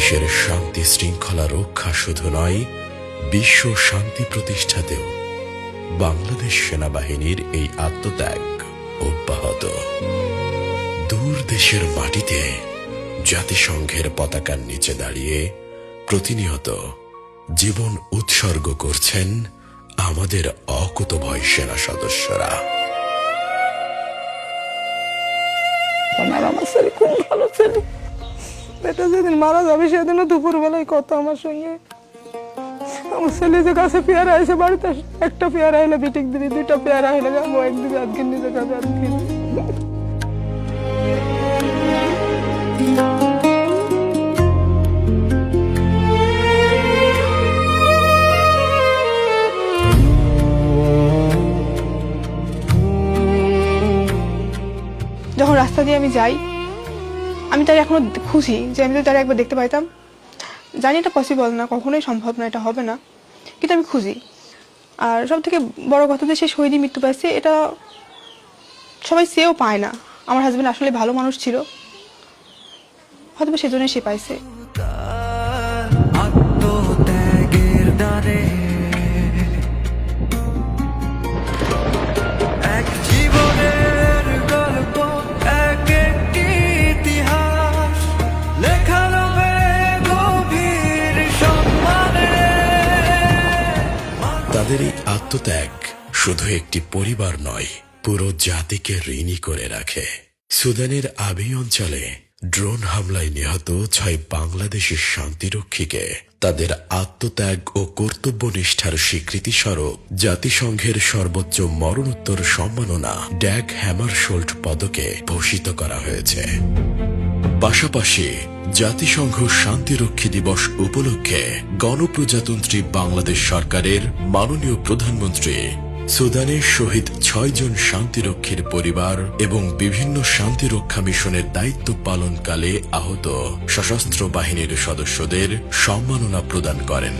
দেশের শান্তি শৃঙ্খলা রক্ষা শুধু নয়, বিশ্ব শান্তি প্রতিষ্ঠাতেও বাংলাদেশ সেনাবাহিনীর এই আত্মত্যাগ অব্যাহত। দূর দেশের মাটিতে জাতিসংঘের পতাকার নিচে দাঁড়িয়ে প্রতিনিয়ত জীবন উৎসর্গ করছেন আমাদের অকুতভয় সেনা সদস্যরা। আমার ছেলে খুব ভালো ছেলে, বেটা যেদিন মারা যাবে সেদিনও দুপুর বেলায় কথা আমার সঙ্গে। আমার ছেলে যে কাছে পেয়ারা এসে বাড়িতে একটা পেয়ারা হলে বিটিক দিবি, দুইটা পেয়ারা হলে যাবো এক দিবি, আজকে নিজে কাছে আজকে। যখন রাস্তা দিয়ে আমি যাই, আমি তার এখনো খুশি যে আমি যদি তারা একবার দেখতে পাইতাম। জানি এটা পসিবল না, কখনোই সম্ভব না, এটা হবে না, কিন্তু আমি খুশি। আর সব থেকে বড় কথা যে সে শহীদই মৃত্যু পাইছে, এটা সবাই সেও পায় না। আমার হাজব্যান্ড আসলে ভালো মানুষ ছিল, হয়তো সেজন্য সে পাইছে। তাদের এই আত্মত্যাগ শুধু একটি পরিবার নয়, পুরো জাতিকে ঋণী করে রাখে। সুদানের আবিই অঞ্চলে ড্রোন হামলায় নিহত 6 বাংলাদেশি শান্তিরক্ষীকে তাদের আত্মত্যাগ ও কর্তব্যনিষ্ঠার স্বীকৃতি স্বরূপ জাতিসংঘের সর্বোচ্চ মরণোত্তর সম্মাননা ড্যাগ হ্যামারশোল্ড পদকে ভূষিত করা হয়েছে। পাশাপাশি জাতিসংঘ শান্তিরক্ষী দিবস উপলক্ষে গণপ্রজাতন্ত্রী বাংলাদেশ সরকারের মাননীয় প্রধানমন্ত্রী সুদানের শহীদ 6 জন শান্তিরক্ষীর পরিবার এবং বিভিন্ন শান্তিরক্ষা মিশনের দায়িত্ব পালনকালে আহত সশস্ত্র বাহিনীর সদস্যদের সম্মাননা প্রদান করেন।